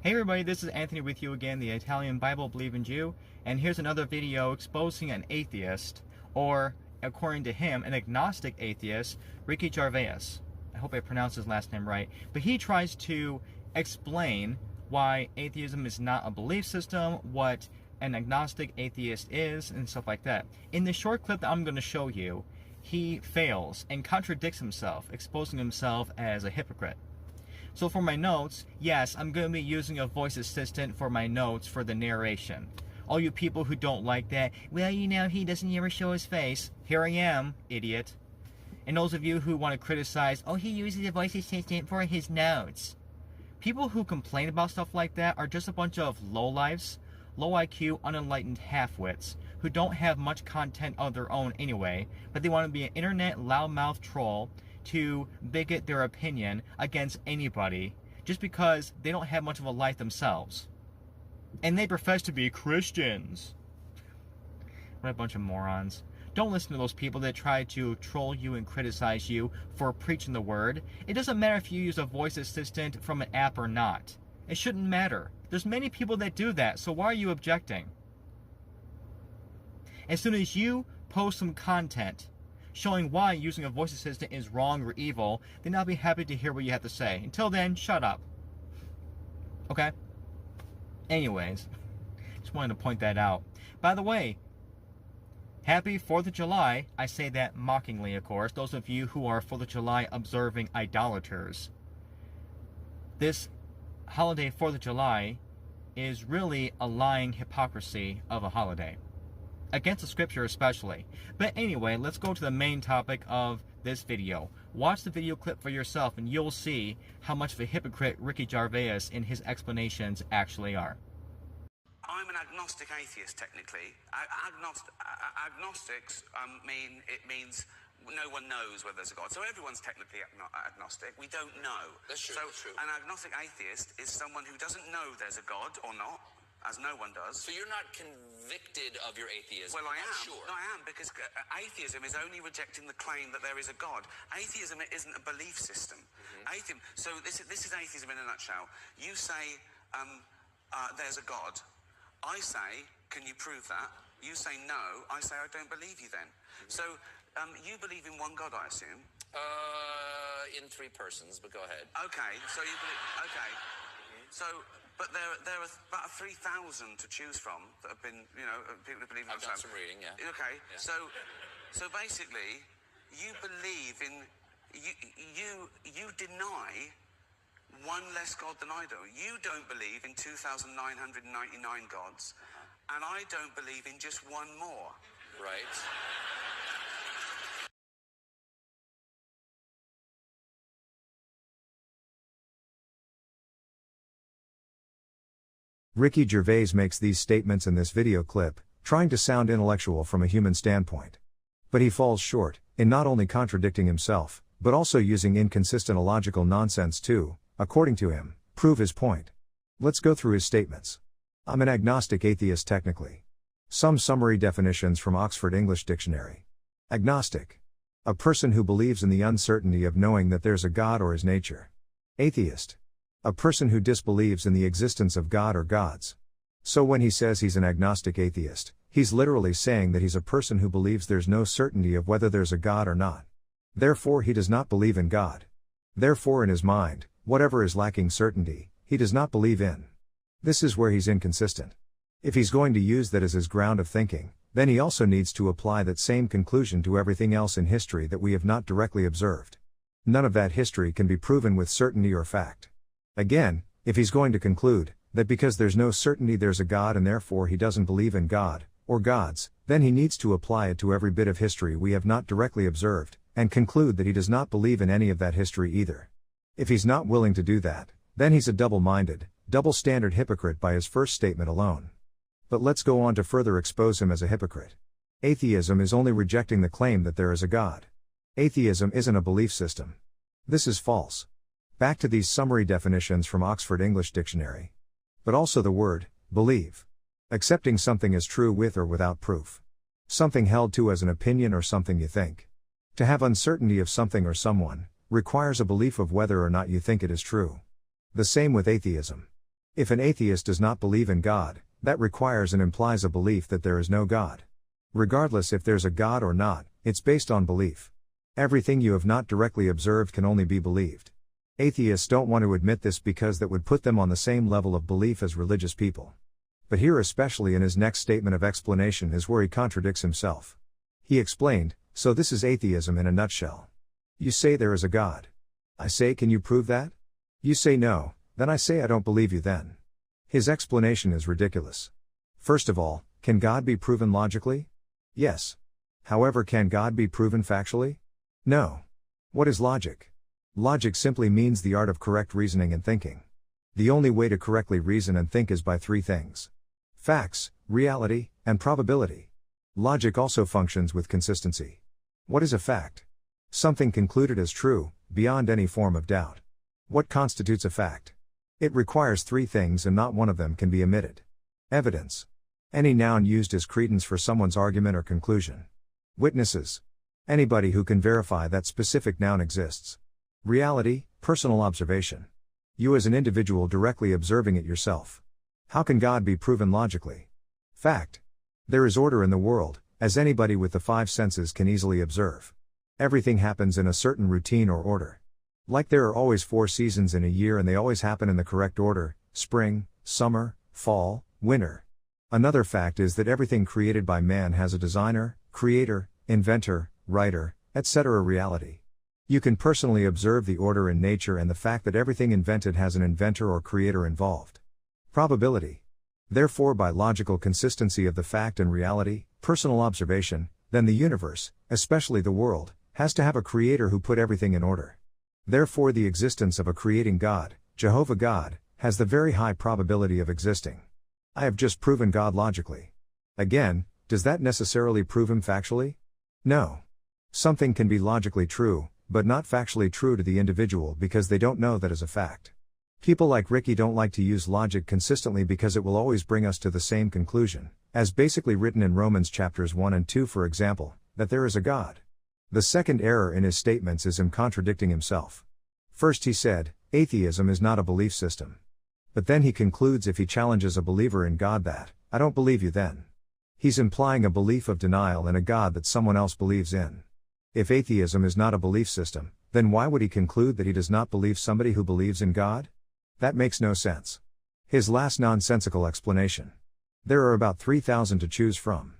Hey everybody, this is Anthony with you again, the Italian Bible believing Jew, and here's another video exposing an atheist, or according to him, an agnostic atheist, Ricky Gervais. I hope I pronounced his last name right. But he tries to explain why atheism is not a belief system, what an agnostic atheist is, and stuff like that. In the short clip that I'm going to show you, he fails and contradicts himself, exposing himself as a hypocrite. So for my notes, yes, I'm going to be using a voice assistant for my notes for the narration. All you people who don't like that, well, you know, he doesn't ever show his face. Here I am, idiot. And those of you who want to criticize, oh, he uses a voice assistant for his notes. People who complain about stuff like that are just a bunch of lowlifes, low IQ, unenlightened half-wits, who don't have much content of their own anyway, but they want to be an internet loudmouth troll to bigot their opinion against anybody just because they don't have much of a life themselves. And they profess to be Christians. What a bunch of morons. Don't listen to those people that try to troll you and criticize you for preaching the word. It doesn't matter if you use a voice assistant from an app or not. It shouldn't matter. There's many people that do that, so why are you objecting? As soon as you post some content showing why using a voice assistant is wrong or evil, then I'll be happy to hear what you have to say. Until then, shut up. Okay? Anyways, just wanted to point that out. By the way, happy 4th of July. I say that mockingly, of course. Those of you who are 4th of July observing idolaters. This holiday, 4th of July, is really a lying hypocrisy of a holiday. Against the scripture especially. But anyway, let's go to the main topic of this video. Watch the video clip for yourself and you'll see how much of a hypocrite Ricky Gervais and his explanations actually are. I'm an agnostic atheist, technically. Agnostics means no one knows whether there's a God. So everyone's technically agnostic. We don't know. That's true. So that's true. An agnostic atheist is someone who doesn't know there's a God or not, as no one does. So you're not convicted of your atheism? Well, I am. Sure. No, I am, because atheism is only rejecting the claim that there is a God. Atheism isn't a belief system. Atheism. So this is atheism in a nutshell. You say there's a God. I say, can you prove that? You say no. I say I don't believe you then. So you believe in one God, I assume. In three persons, but go ahead. Okay. So you believe. Okay. So. But there are about 3,000 to choose from that have been, you know, people who believe in. I've done some reading, yeah. Okay, yeah. So basically, you believe in, you deny one less God than I do. You don't believe in 2,999 gods, and I don't believe in just one more. Right. Ricky Gervais makes these statements in this video clip, trying to sound intellectual from a human standpoint. But he falls short, in not only contradicting himself, but also using inconsistent illogical nonsense to, according to him, prove his point. Let's go through his statements. I'm an agnostic atheist technically. Some summary definitions from Oxford English Dictionary. Agnostic. A person who believes in the uncertainty of knowing that there's a God or his nature. Atheist. A person who disbelieves in the existence of God or gods. So when he says he's an agnostic atheist, he's literally saying that he's a person who believes there's no certainty of whether there's a God or not. Therefore he does not believe in God. Therefore in his mind, whatever is lacking certainty, he does not believe in. This is where he's inconsistent. If he's going to use that as his ground of thinking, then he also needs to apply that same conclusion to everything else in history that we have not directly observed. None of that history can be proven with certainty or fact. Again, if he's going to conclude that because there's no certainty there's a God and therefore he doesn't believe in God, or gods, then he needs to apply it to every bit of history we have not directly observed, and conclude that he does not believe in any of that history either. If he's not willing to do that, then he's a double-minded, double-standard hypocrite by his first statement alone. But let's go on to further expose him as a hypocrite. Atheism is only rejecting the claim that there is a God. Atheism isn't a belief system. This is false. Back to these summary definitions from Oxford English Dictionary. But also the word, believe. Accepting something as true with or without proof. Something held to as an opinion or something you think. To have uncertainty of something or someone, requires a belief of whether or not you think it is true. The same with atheism. If an atheist does not believe in God, that requires and implies a belief that there is no God. Regardless if there's a God or not, it's based on belief. Everything you have not directly observed can only be believed. Atheists don't want to admit this because that would put them on the same level of belief as religious people. But here, especially in his next statement of explanation, is where he contradicts himself. He explained, "So this is atheism in a nutshell. You say there is a God. I say, can you prove that? You say no, then I say I don't believe you then." His explanation is ridiculous. First of all, can God be proven logically? Yes. However, can God be proven factually? No. What is logic? Logic simply means the art of correct reasoning and thinking. The only way to correctly reason and think is by three things: facts, reality, and probability. Logic also functions with consistency. What is a fact? Something concluded as true, beyond any form of doubt. What constitutes a fact? It requires three things and not one of them can be omitted. Evidence. Any noun used as credence for someone's argument or conclusion. Witnesses. Anybody who can verify that specific noun exists. Reality, personal observation. You as an individual directly observing it yourself. How can God be proven logically? Fact. There is order in the world, as anybody with the five senses can easily observe. Everything happens in a certain routine or order. Like there are always 4 seasons in a year and they always happen in the correct order: spring, summer, fall, winter. Another fact is that everything created by man has a designer, creator, inventor, writer, etc. Reality. You can personally observe the order in nature and the fact that everything invented has an inventor or creator involved. Probability. Therefore, by logical consistency of the fact and reality, personal observation, then the universe, especially the world, has to have a creator who put everything in order. Therefore, the existence of a creating God, Jehovah God, has the very high probability of existing. I have just proven God logically. Again, does that necessarily prove him factually? No. Something can be logically true, but not factually true to the individual because they don't know that as a fact. People like Ricky don't like to use logic consistently because it will always bring us to the same conclusion, as basically written in Romans chapters 1 and 2 for example, that there is a God. The second error in his statements is him contradicting himself. First he said, atheism is not a belief system. But then he concludes if he challenges a believer in God that, I don't believe you then. He's implying a belief of denial in a God that someone else believes in. If atheism is not a belief system, then why would he conclude that he does not believe somebody who believes in God? That makes no sense. His last nonsensical explanation. There are about 3,000 to choose from.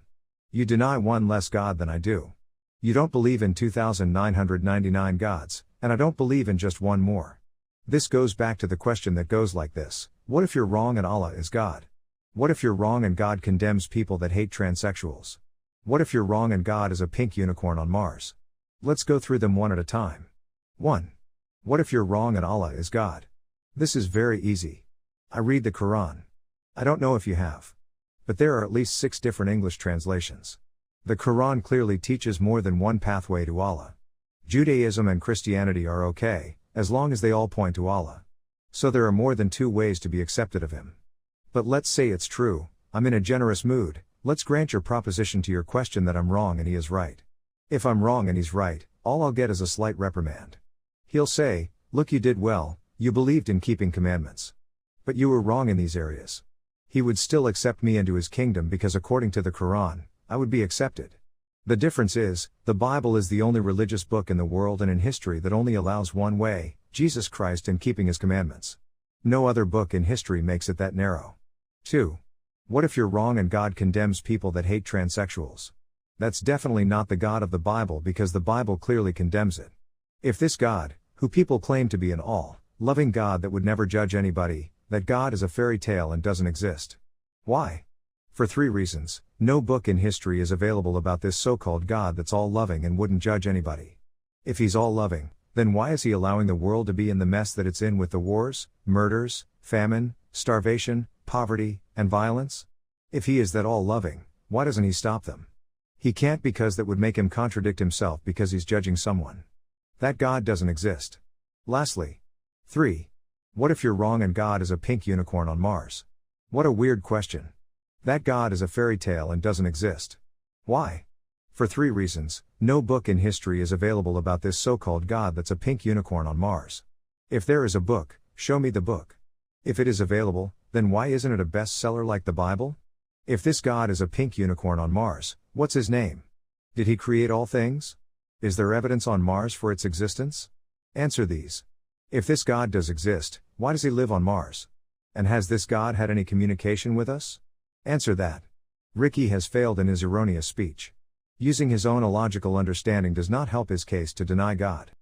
You deny one less God than I do. You don't believe in 2,999 gods, and I don't believe in just one more. This goes back to the question that goes like this: what if you're wrong and Allah is God? What if you're wrong and God condemns people that hate transsexuals? What if you're wrong and God is a pink unicorn on Mars? Let's go through them one at a time. 1. What if you're wrong and Allah is God? This is very easy. I read the Quran. I don't know if you have. But there are at least 6 different English translations. The Quran clearly teaches more than one pathway to Allah. Judaism and Christianity are okay, as long as they all point to Allah. So there are more than 2 ways to be accepted of him. But let's say it's true, I'm in a generous mood, let's grant your proposition to your question that I'm wrong and he is right. If I'm wrong and he's right, all I'll get is a slight reprimand. He'll say, look, you did well, you believed in keeping commandments. But you were wrong in these areas. He would still accept me into his kingdom because according to the Quran, I would be accepted. The difference is, the Bible is the only religious book in the world and in history that only allows one way, Jesus Christ, and keeping his commandments. No other book in history makes it that narrow. 2. What if you're wrong and God condemns people that hate transsexuals? That's definitely not the God of the Bible because the Bible clearly condemns it. If this God, who people claim to be an all-loving God that would never judge anybody, that God is a fairy tale and doesn't exist. Why? For 3 reasons. No book in history is available about this so-called God that's all-loving and wouldn't judge anybody. If he's all-loving, then why is he allowing the world to be in the mess that it's in with the wars, murders, famine, starvation, poverty, and violence? If he is that all-loving, why doesn't he stop them? He can't because that would make him contradict himself because he's judging someone. That God doesn't exist. Lastly. 3. What if you're wrong and God is a pink unicorn on Mars? What a weird question. That God is a fairy tale and doesn't exist. Why? For 3 reasons. No book in history is available about this so-called God that's a pink unicorn on Mars. If there is a book, show me the book. If it is available, Then why isn't it a bestseller like the Bible? If this God is a pink unicorn on Mars, what's his name? Did he create all things? Is there evidence on Mars for its existence? Answer these. If this God does exist, why does he live on Mars? And has this God had any communication with us? Answer that. Ricky has failed in his erroneous speech. Using his own illogical understanding does not help his case to deny God.